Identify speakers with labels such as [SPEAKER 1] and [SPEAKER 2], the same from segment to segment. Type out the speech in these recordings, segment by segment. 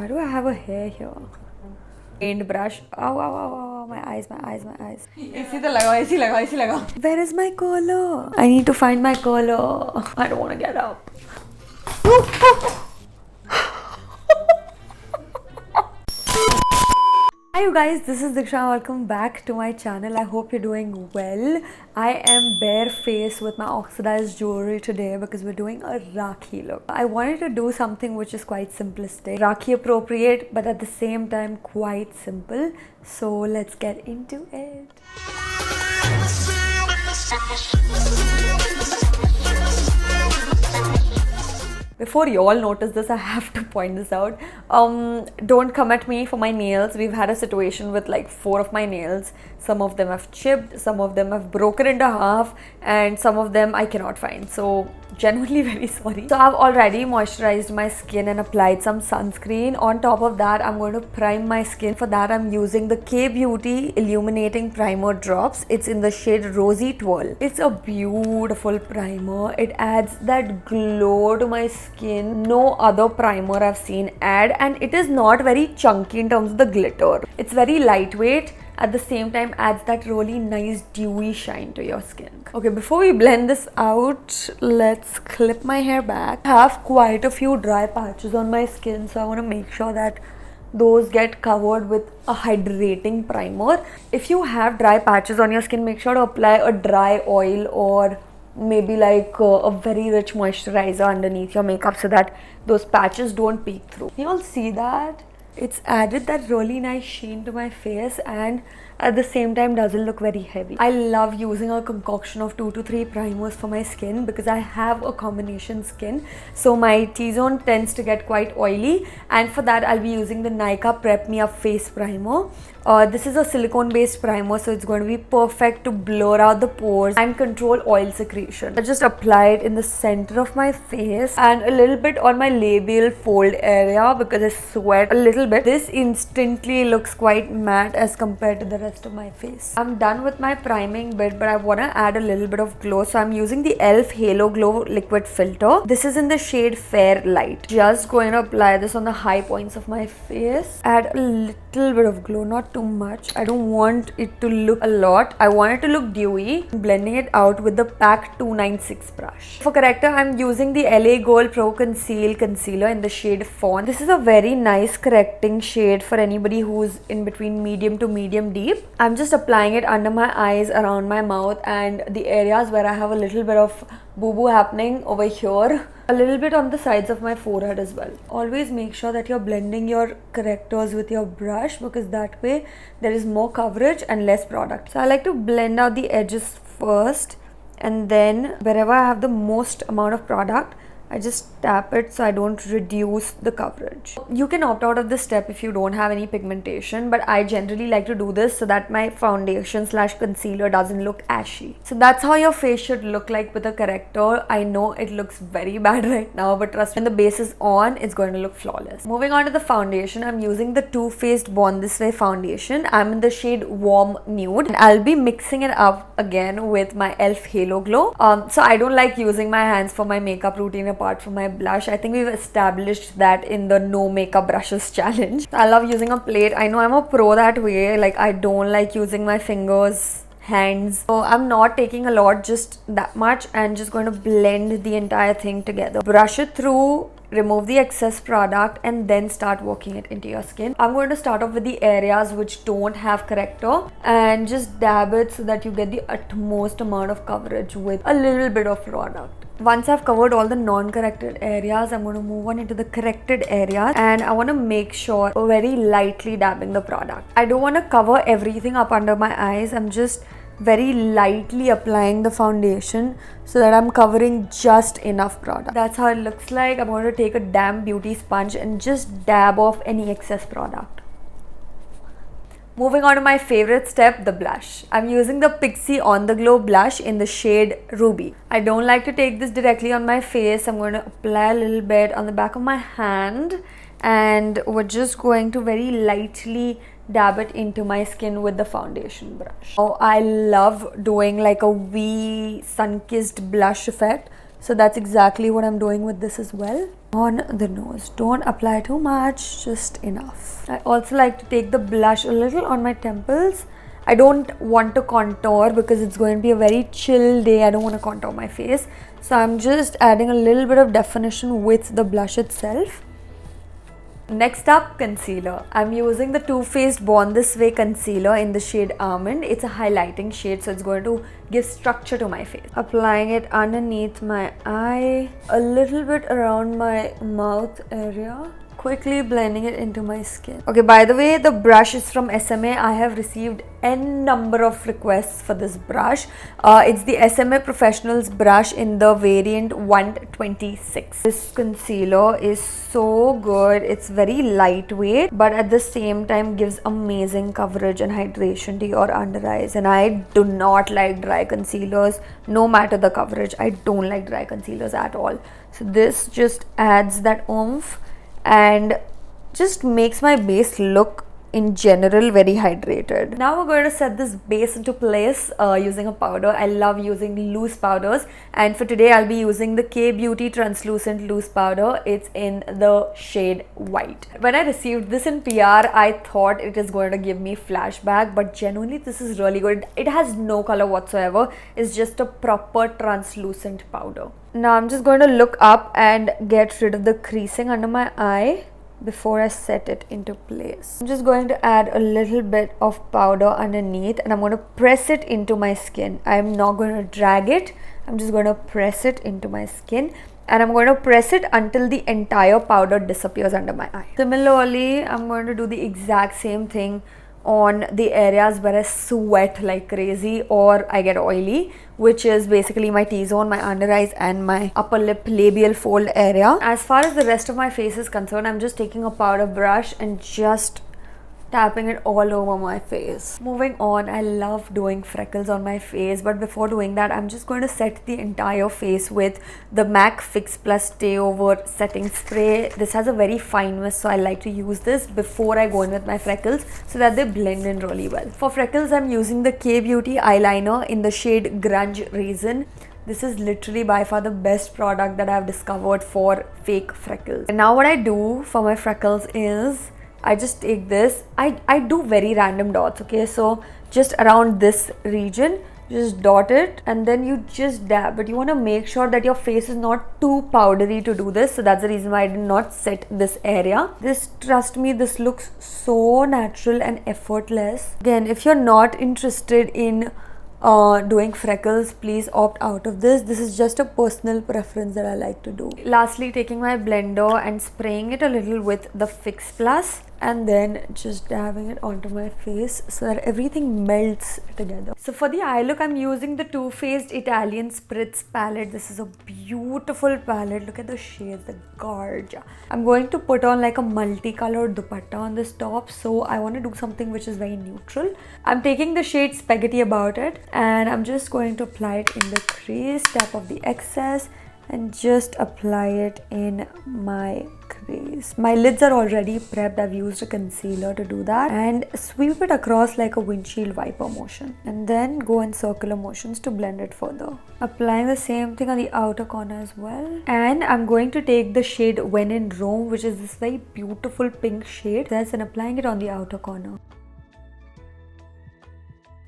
[SPEAKER 1] Why do I have a hair here? Paint brush. Ow, ow, ow, ow, my eyes, my eyes, my eyes. Where is my color? I need to find my color. I don't want to get up. Hi you guys, this is Diksha. Welcome back to my channel. I hope you're doing well. I am barefaced with my oxidized jewelry today because we're doing a Rakhi look. I wanted to do something which is quite simplistic, Rakhi appropriate, but at the same time quite simple. So let's get into it. Before you all notice this, I have to point this out. Don't come at me for my nails. We've had a situation with like 4 of my nails. Some of them have chipped, some of them have broken into half, and some of them I cannot find. So genuinely very sorry. So I've already moisturized my skin and applied some sunscreen. On top of that, I'm going to prime my skin. For that, I'm using the K-Beauty Illuminating Primer Drops. It's in the shade Rosy Twirl. It's a beautiful primer. It adds that glow to my skin no other primer I've seen add, and it is not very chunky in terms of the glitter. It's very lightweight, at the same time adds that really nice dewy shine to your skin. Okay, before we blend this out, let's clip my hair back. I have quite a few dry patches on my skin, so I want to make sure that those get covered with a hydrating primer. If you have dry patches on your skin, make sure to apply a dry oil or maybe like a very rich moisturizer underneath your makeup so that those patches don't peek through. You all see that? It's added that really nice sheen to my face and at the same time doesn't look very heavy. I love using a concoction of 2 to 3 primers for my skin because I have a combination skin. So my T-zone tends to get quite oily, and for that I'll be using the Nykaa Prep Me Up Face Primer. This is a silicone based primer, so it's going to be perfect to blur out the pores and control oil secretion. I just apply it in the center of my face and a little bit on my labial fold area because I sweat a little bit. This instantly looks quite matte as compared to the rest of my face. I'm done with my priming bit, but I want to add a little bit of glow, so I'm using the e.l.f. Halo Glow Liquid Filter. This is in the shade Fair Light. Just going to apply this on the high points of my face. Add a little bit of glow, not too much. I don't want it to look a lot. I want it to look dewy. I'm blending it out with the PAC 296 brush. For corrector, I'm using the LA Gold Pro Conceal Concealer in the shade Fawn. This is a very nice correcting shade for anybody who's in between medium to medium deep. I'm just applying it under my eyes, around my mouth, and the areas where I have a little bit of boo-boo happening over here. A little bit on the sides of my forehead as well. Always make sure that you're blending your correctors with your brush because that way there is more coverage and less product. So I like to blend out the edges first, and then wherever I have the most amount of product, I just tap it so I don't reduce the coverage. You can opt out of this step if you don't have any pigmentation, but I generally like to do this so that my foundation / concealer doesn't look ashy. So that's how your face should look like with a corrector. I know it looks very bad right now, but trust me, when the base is on, it's going to look flawless. Moving on to the foundation, I'm using the Too Faced Born This Way foundation. I'm in the shade Warm Nude, and I'll be mixing it up again with my e.l.f. Halo Glow. So I don't like using my hands for my makeup routine apart from my blush. I think we've established that in the no makeup brushes challenge. I love using a plate. I know I'm a pro that way. Like, I don't like using my fingers, hands. So I'm not taking a lot, just that much, and just going to blend the entire thing together. Brush it through, remove the excess product, and then start working it into your skin. I'm going to start off with the areas which don't have corrector and just dab it so that you get the utmost amount of coverage with a little bit of product. Once I've covered all the non-corrected areas, I'm going to move on into the corrected areas, and I want to make sure very lightly dabbing the product. I don't want to cover everything up under my eyes. I'm just very lightly applying the foundation so that I'm covering just enough product. That's how it looks like. I'm going to take a damp beauty sponge and just dab off any excess product. Moving on to my favorite step, the blush. I'm using the PIXI On The Glow blush in the shade Ruby. I don't like to take this directly on my face. I'm going to apply a little bit on the back of my hand, and we're just going to very lightly dab it into my skin with the foundation brush. Oh, I love doing like a wee sun-kissed blush effect So that's exactly what I'm doing with this as well. On the nose, don't apply too much, just enough. I also like to take the blush a little on my temples. I don't want to contour because it's going to be a very chill day. I don't want to contour my face. So I'm just adding a little bit of definition with the blush itself. Next up, concealer. I'm using the Too Faced Born This Way concealer in the shade Almond. It's a highlighting shade, so it's going to give structure to my face. Applying it underneath my eye, a little bit around my mouth area. Quickly blending it into my skin. Okay, by the way, the brush is from SMA. I have received n number of requests for this brush. It's the SMA Professionals brush in the variant 126. This concealer is so good. It's very lightweight, but at the same time gives amazing coverage and hydration to your under eyes. And I do not like dry concealers, no matter the coverage. I don't like dry concealers at all. So this just adds that oomph and just makes my base look in general very hydrated. Now we're going to set this base into place using a powder. I love using loose powders, and for today I'll be using the K Beauty translucent loose powder. It's in the shade white. When I received this in PR, I thought it is going to give me flashback, but genuinely this is really good. It has no color whatsoever. It's just a proper translucent powder. Now I'm just going to look up and get rid of the creasing under my eye before I set it into place. I'm just going to add a little bit of powder underneath, and I'm going to press it into my skin. I'm not going to drag it. I'm just going to press it into my skin, and I'm going to press it until the entire powder disappears under my eye. Similarly, I'm going to do the exact same thing on the areas where I sweat like crazy or I get oily, which is basically my T-zone, my under eyes and my upper lip labial fold area. As far as the rest of my face is concerned, I'm just taking a powder brush and just tapping it all over my face. Moving on, I love doing freckles on my face, but before doing that, I'm just going to set the entire face with the MAC Fix Plus Stay Over Setting Spray. This has a very fine mist, so I like to use this before I go in with my freckles so that they blend in really well. For freckles, I'm using the K Beauty eyeliner in the shade Grunge Raisin. This is literally by far the best product that I've discovered for fake freckles. And now what I do for my freckles is I just take this, I do very random dots, okay, so just around this region, just dot it and then you just dab, but you want to make sure that your face is not too powdery to do this, so that's the reason why I did not set this area. This, trust me, this looks so natural and effortless. Again, if you're not interested in doing freckles, please opt out of this. This is just a personal preference that I like to do. Lastly, taking my blender and spraying it a little with the Fix Plus and then just dabbing it onto my face so that everything melts together. So for the eye look, I'm using the Too Faced Italian Spritz palette. This is a beautiful palette. Look at the shades, the gorge. I'm going to put on like a multicolored dupatta on this top, so I want to do something which is very neutral. I'm taking the shade Spaghetti About It and I'm just going to apply it in the crease, tap off the excess and just apply it in my crease. My lids are already prepped. I've used a concealer to do that and sweep it across like a windshield wiper motion and then go in circular motions to blend it further. Applying the same thing on the outer corner as well, and I'm going to take the shade When in Rome, which is this very beautiful pink shade, and applying it on the outer corner.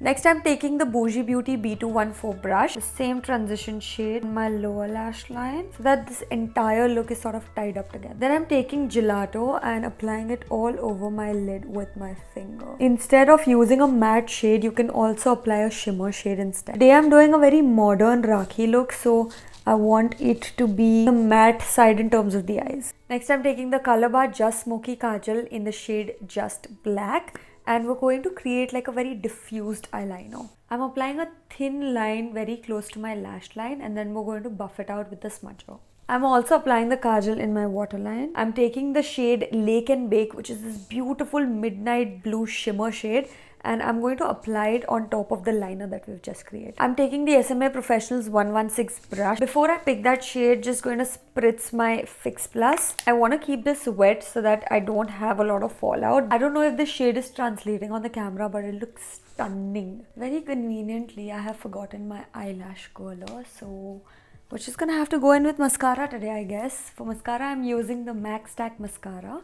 [SPEAKER 1] Next, I'm taking the Bougie Beauty B214 brush, the same transition shade in my lower lash line so that this entire look is sort of tied up together. Then I'm taking Gelato and applying it all over my lid with my finger. Instead of using a matte shade, you can also apply a shimmer shade instead. Today I'm doing a very modern Rakhi look, so I want it to be the matte side in terms of the eyes. Next, I'm taking the Colorbar Just Smokey Kajal in the shade Just Black. And we're going to create like a very diffused eyeliner. I'm applying a thin line very close to my lash line and then we're going to buff it out with the smudger. I'm also applying the kajal in my waterline. I'm taking the shade Lake and Bake, which is this beautiful midnight blue shimmer shade, and I'm going to apply it on top of the liner that we've just created. I'm taking the SMA Professionals 116 brush. Before I pick that shade, just going to spritz my Fix Plus. I want to keep this wet so that I don't have a lot of fallout. I don't know if this shade is translating on the camera, but it looks stunning. Very conveniently, I have forgotten my eyelash curler, so We're just gonna have to go in with mascara today, I guess. For mascara, I'm using the Macstack Mascara.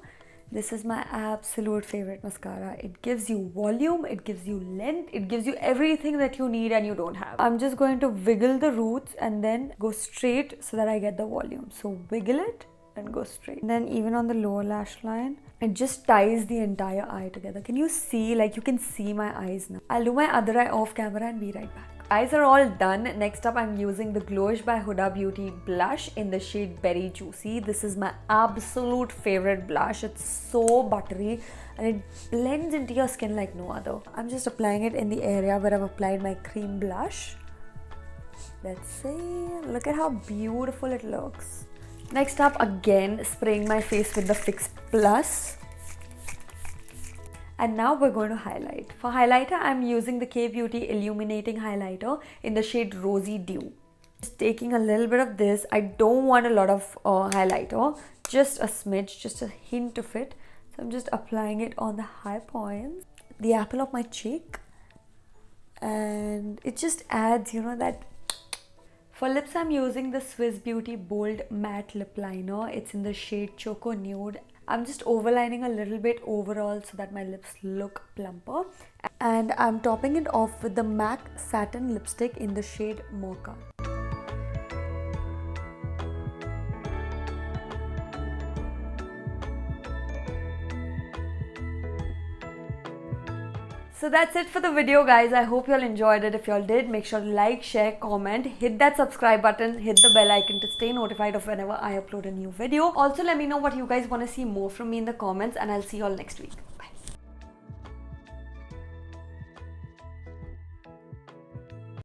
[SPEAKER 1] This is my absolute favorite mascara. It gives you volume, it gives you length, it gives you everything that you need and you don't have. I'm just going to wiggle the roots and then go straight so that I get the volume. So wiggle it and go straight. And then even on the lower lash line, it just ties the entire eye together. Can you see? Like, you can see my eyes now. I'll do my other eye off camera and be right back. Eyes are all done. Next up, I'm using the Glowish by Huda Beauty blush in the shade Berry Juicy. This is my absolute favorite blush. It's so buttery and it blends into your skin like no other. I'm just applying it in the area where I've applied my cream blush. Let's see. Look at how beautiful it looks. Next up, again, spraying my face with the Fix Plus. And now we're going to highlight. For highlighter, I'm using the K-Beauty Illuminating highlighter in the shade Rosy Dew. Just taking a little bit of this. I don't want a lot of highlighter, just a smidge, just a hint of it. So I'm just applying it on the high points, the apple of my cheek, and it just adds, you know, that. For lips, I'm using the Swiss Beauty Bold Matte Lip Liner. It's in the shade Choco Nude. I'm just overlining a little bit overall so that my lips look plumper. And I'm topping it off with the MAC Satin Lipstick in the shade Mocha. So that's it for the video, guys. I hope you all enjoyed it. If you all did, make sure to like, share, comment, hit that subscribe button, hit the bell icon to stay notified of whenever I upload a new video. Also, let me know what you guys want to see more from me in the comments, and I'll see you all next week.